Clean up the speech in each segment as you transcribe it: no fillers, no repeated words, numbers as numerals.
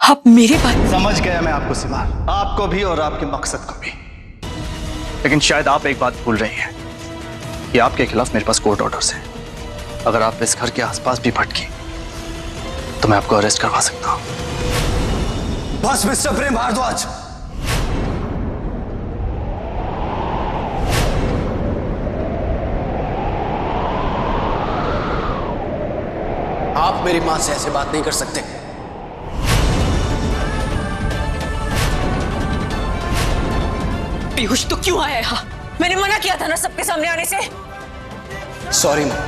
आप मेरी बात समझ गया मैं आपको सीमा, आपको भी और आपके मकसद को भी। लेकिन शायद आप एक बात भूल रही हैं कि आपके खिलाफ मेरे पास कोर्ट ऑर्डर्स हैं। अगर आप इस घर के आसपास भी भटकी तो मैं आपको अरेस्ट करवा सकता हूं। बस मिस्टर प्रेम भारद्वाज, आप मेरी मां से ऐसे बात नहीं कर सकते। पीयूष तो क्यों आया यहाँ? मैंने मना किया था ना सबके सामने आने से। सॉरी मां,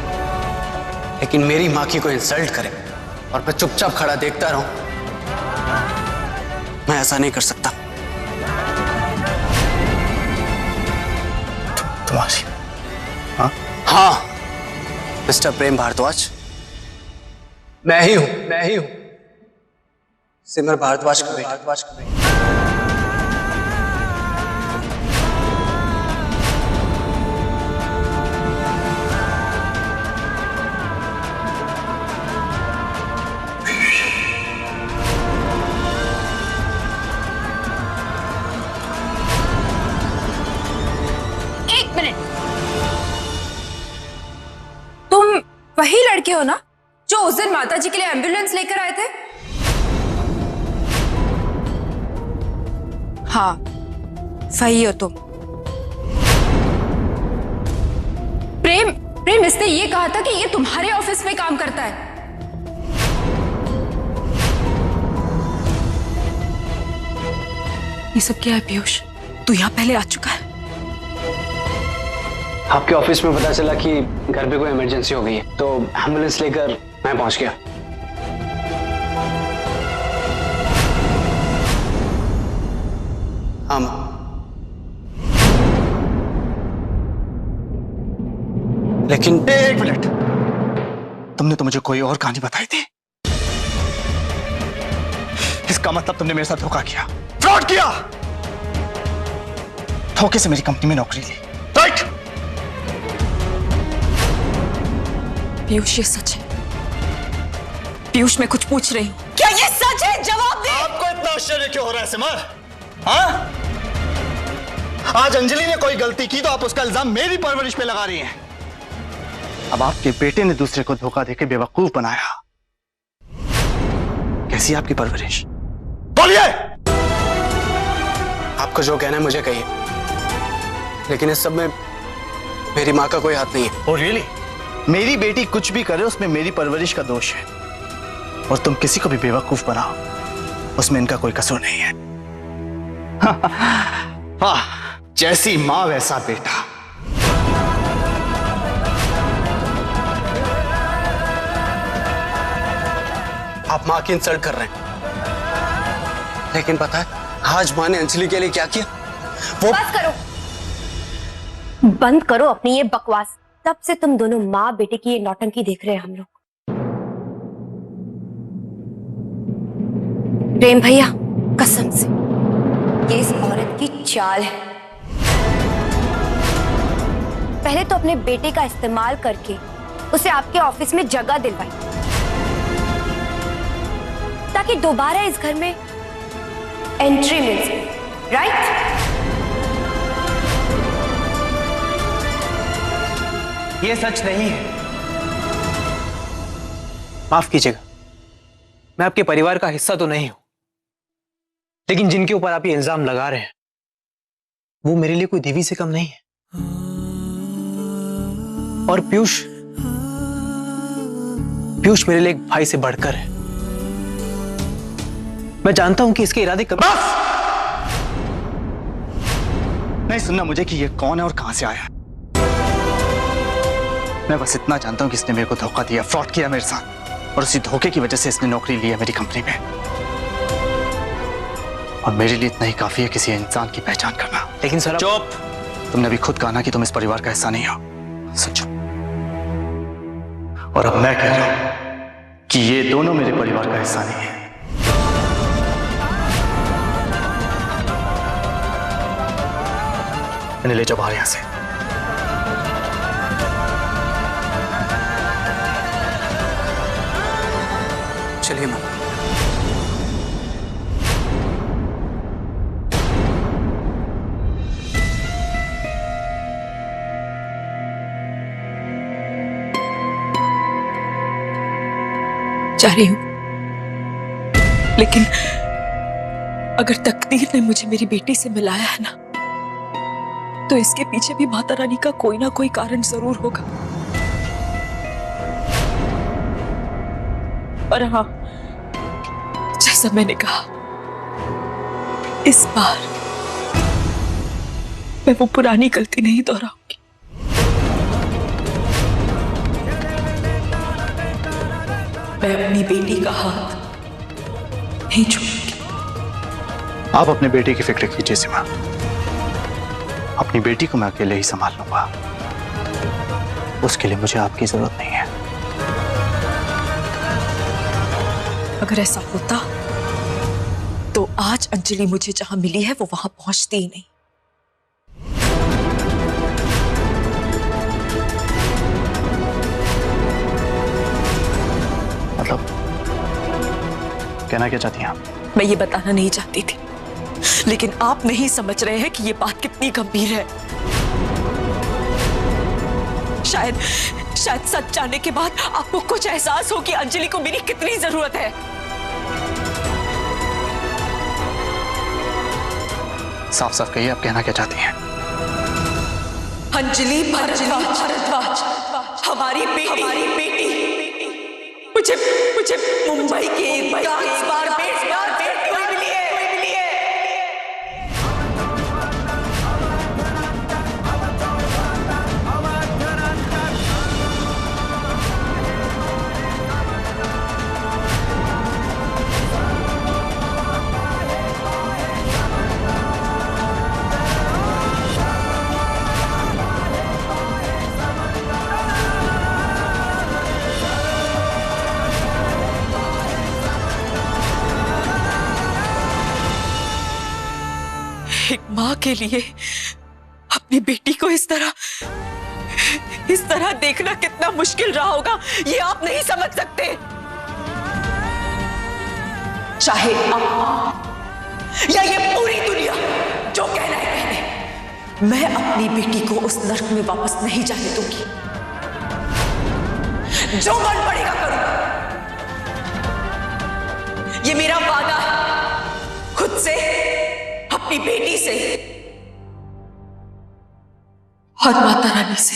लेकिन मेरी मां की कोई इंसल्ट करे और मैं चुपचाप खड़ा देखता रहूं, मैं ऐसा नहीं कर सकता। तुम्हारी हाँ हाँ मिस्टर प्रेम भारद्वाज, मैं ही हूं सिमर भारद्वाज का बेटा। एक मिनट, तुम वही लड़के हो ना जो उस दिन माता जी के लिए एम्बुलेंस लेकर आए थे? हाँ वही हो तुम। प्रेम इसने ये कहा था कि ये तुम्हारे ऑफिस में काम करता है। ये सब क्या है पीयूष? तू यहाँ पहले आ चुका है? आपके ऑफिस में पता चला कि घर पे कोई इमरजेंसी हो गई है, तो एम्बुलेंस लेकर मैं पहुंच गया। हाँ मां। लेकिन एक मिनट, तुमने तो मुझे कोई और कहानी बताई थी। इसका मतलब तुमने मेरे साथ धोखा किया, फ्रॉड किया, धोखे से मेरी कंपनी में नौकरी ली, राइट? पीयूष ये सच है? पीयूष मैं कुछ पूछ रही हूँ, क्या ये सच है? जवाब दे। आपको इतना आश्चर्य क्यों हो रहा है सिमर? हाँ? आज अंजलि ने कोई गलती की तो आप उसका इल्जाम मेरी परवरिश पे लगा रही हैं। अब आपके बेटे ने दूसरे को धोखा देकर बेवकूफ बनाया। कैसी आपकी परवरिश? बोलिए। आपको जो कहना है मुझे कहिए, लेकिन इस सब में मेरी माँ का कोई हाथ नहीं है। Oh, really? मेरी बेटी कुछ भी करे उसमें मेरी परवरिश का दोष है, और तुम किसी को भी बेवकूफ बनाओ उसमें इनका कोई कसूर नहीं है। वाह, जैसी माँ वैसा बेटा। आप माँ की इंसल्ट कर रहे हैं, लेकिन पता है आज माँ ने अंजलि के लिए क्या किया? वो बंद करो अपनी ये बकवास। तब से तुम दोनों माँ बेटे की ये नौटंकी देख रहे हैं हम लोग। प्रेम भैया कसम से ये इस औरत की चाल है। पहले तो अपने बेटे का इस्तेमाल करके उसे आपके ऑफिस में जगह दिलवाई ताकि दोबारा इस घर में एंट्री मिल सके, राइट? ये सच नहीं है। माफ कीजिएगा, मैं आपके परिवार का हिस्सा तो नहीं हूं, लेकिन जिनके ऊपर आप ये इल्जाम लगा रहे हैं वो मेरे लिए कोई देवी से कम नहीं है। और पीयूष मेरे लिए एक भाई से बढ़कर है। मैं जानता हूं कि इसके इरादे कब। बस नहीं सुनना मुझे कि ये कौन है और कहां से आया है। मैं बस इतना जानता हूं कि इसने मेरे को धोखा दिया, फ्रॉड किया मेरे साथ, और उसी धोखे की वजह से इसने नौकरी ली है मेरी कंपनी में। और मेरे लिए इतना ही काफी है किसी इंसान की पहचान करना। लेकिन सर चुप, तुमने अभी खुद कहा ना कि तुम इस परिवार का हिस्सा नहीं हो। सोचो, और अब मैं कह रहा हूं कि ये दोनों मेरे परिवार का हिस्सा नहीं है। इन्हें ले जाओ बाहर यहां से। चलिए मैम। जा रही हूं, लेकिन अगर तकदीर ने मुझे मेरी बेटी से मिलाया है ना, तो इसके पीछे भी माता रानी का कोई ना कोई कारण जरूर होगा। और हाँ, जैसा मैंने कहा, इस बार मैं वो पुरानी गलती नहीं दोहराऊंगी। मैं अपनी बेटी का हाथ नहीं छोड़ूंगी। आप अपने बेटे की फिक्र कीजिए सीमा, अपनी बेटी को मैं अकेले ही संभाल लूंगा। उसके लिए मुझे आपकी जरूरत नहीं है। अगर ऐसा होता तो आज अंजलि मुझे जहां मिली है वो वहां पहुंचती ही नहीं। मतलब कहना क्या चाहती हैं आप? मैं ये बताना नहीं चाहती थी, लेकिन आप नहीं समझ रहे हैं कि ये बात कितनी गंभीर है। शायद सच जानने के बाद आपको कुछ एहसास हो कि अंजलि को मेरी कितनी जरूरत है। साफ साफ कहिए, आप कहना क्या चाहती हैं? अंजलि भारद्वाज हमारी बेटी मुझे मुंबई के बार मिली है। एक माँ के लिए अपनी बेटी को इस तरह देखना कितना मुश्किल रहा होगा, ये आप नहीं समझ सकते। चाहे आप या ये पूरी दुनिया जो कहना है कहने, मैं अपनी बेटी को उस नर्क में वापस नहीं जाने दूंगी। जो मन पड़ेगा करूंगा, ये मेरा वादा है खुद से, अपनी बेटी से और माता रानी से।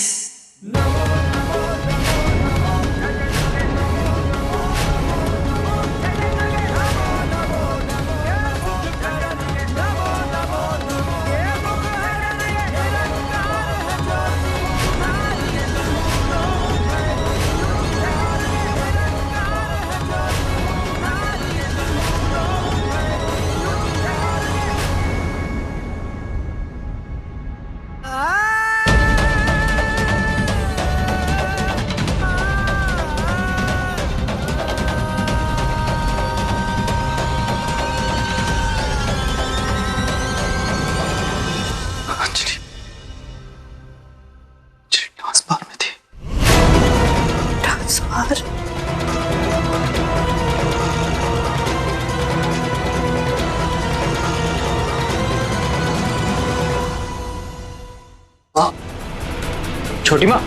छोटी माँ,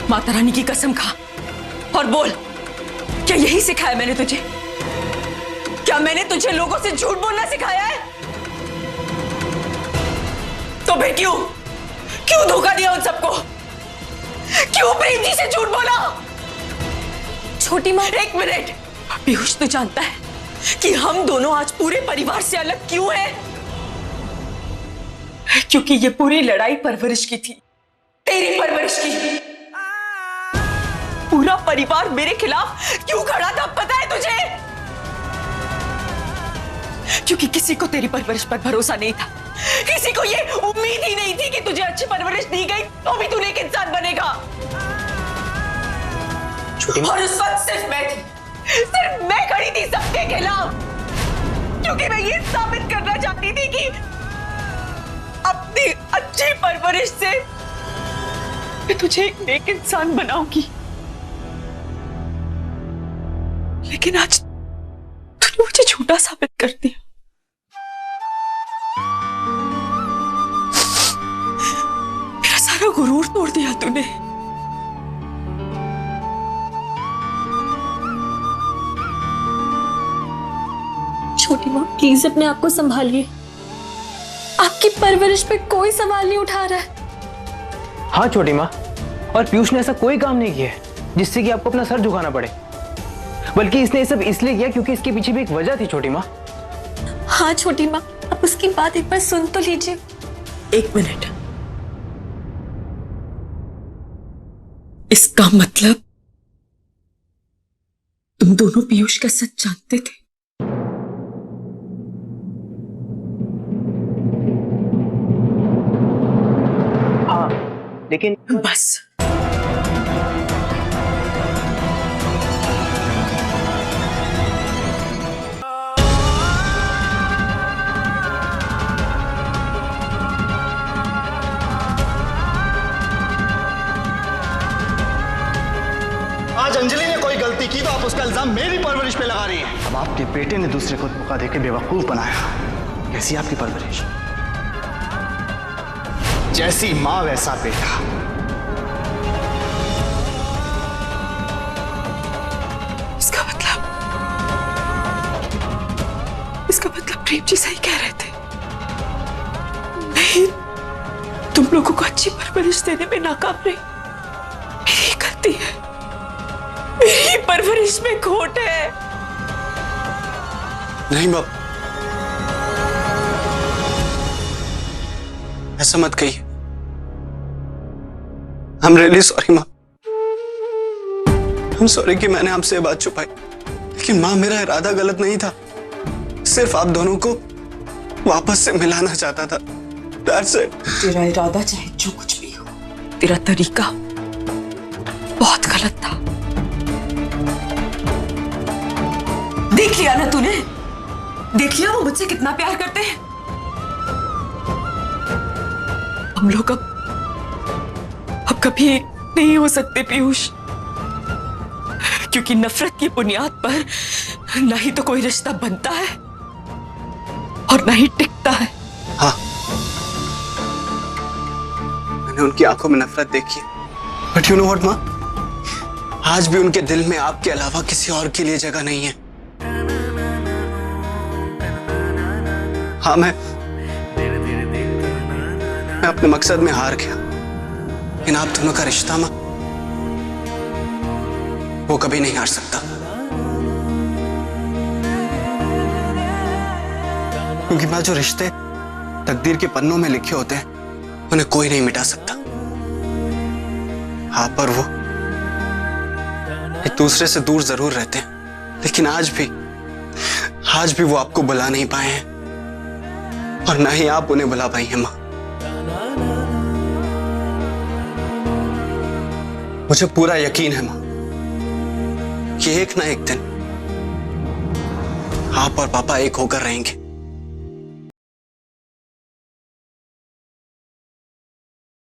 माता रानी की कसम खा और बोल, क्या यही सिखाया मैंने तुझे? क्या मैंने तुझे लोगों से झूठ बोलना सिखाया है? तो फिर क्यों धोखा दिया उन सबको? क्यों प्रेम जी से झूठ बोला? छोटी माँ, एक मिनट। पीयूष, तू जानता है कि हम दोनों आज पूरे परिवार से अलग क्यों हैं? क्योंकि ये पूरी लड़ाई परवरिश की थी, तेरी परवरिश की। पूरा परिवार मेरे खिलाफ क्यों खड़ा था पता है तुझे? क्योंकि किसी को तेरी परवरिश पर भरोसा नहीं था, किसी को ये उम्मीद ही नहीं थी कि तुझे अच्छी परवरिश दी गई तो भी तू नेक इंसान बनेगा। और उस वक्त सिर्फ मैं खड़ी थी सबके खिलाफ, क्योंकि मैं ये साबित करना चाहती थी कि अपनी अच्छी परवरिश से मैं तुझे एक नेक इंसान बनाऊंगी। लेकिन आज तूने मुझे झूठा साबित कर दिया। मेरा सारा गुरूर तोड़ दिया तूने। छोटी माँ प्लीज अपने आप को संभालिए। आपकी परवरिश पे कोई सवाल नहीं उठा रहा है। हाँ छोटी माँ, और पीयूष ने ऐसा कोई काम नहीं किया है जिससे कि आपको अपना सर झुकाना पड़े, बल्कि इसने ये सब इसलिए किया क्योंकि इसके पीछे भी एक वजह थी छोटी माँ। हाँ छोटी माँ, आप उसकी बात एक बार सुन तो लीजिए। एक मिनट, इसका मतलब तुम दोनों पीयूष का सच जानते थे? हाँ, लेकिन बस आज अंजलि ने कोई गलती की तो आप उसका इल्जाम मेरी परवरिश पे लगा रही हैं। अब आपके बेटे ने दूसरे को धोखा देके बेवकूफ बनाया। कैसी आपकी परवरिश? जैसी माँ वैसा बेटा। इसका मतलब प्रेम जी सही कह रहे थे। नहीं, तुम लोगों को अच्छी परवरिश देने में नाकाम रही। मेरी गलती है, मेरी परवरिश में खोट है। नहीं बाप, ऐसा मत कहिए। I'm really sorry माँ। I'm sorry कि मैंने आपसे ये बात छुपाई, लेकिन माँ मेरा इरादा गलत नहीं था। सिर्फ आप दोनों को वापस से मिलाना चाहता था। That's it। तेरा इरादा चाहे जो कुछ भी हो, तेरा तरीका बहुत गलत था। देख लिया ना तूने, देख लिया वो मुझसे कितना प्यार करते हैं। हम लोग अब कभी एक नहीं हो सकते पीयूष, क्योंकि नफरत की बुनियाद पर ना ही तो कोई रिश्ता बनता है और ना ही टिकता है। हाँ, मैंने उनकी आंखों में नफरत देखी है, बट यू नो व्हाट माँ, आज भी उनके दिल में आपके अलावा किसी और के लिए जगह नहीं है। हाँ, मैं अपने मकसद में हार गया, लेकिन आप दोनों का रिश्ता माँ, वो कभी नहीं हार सकता, क्योंकि माँ जो रिश्ते तकदीर के पन्नों में लिखे होते हैं उन्हें कोई नहीं मिटा सकता। हाँ, पर वो एक दूसरे से दूर जरूर रहते हैं, लेकिन आज भी वो आपको बुला नहीं पाए हैं और ना ही आप उन्हें बुला पाई हैं माँ। मुझे पूरा यकीन है माँ कि एक ना एक दिन आप और पापा एक होकर रहेंगे।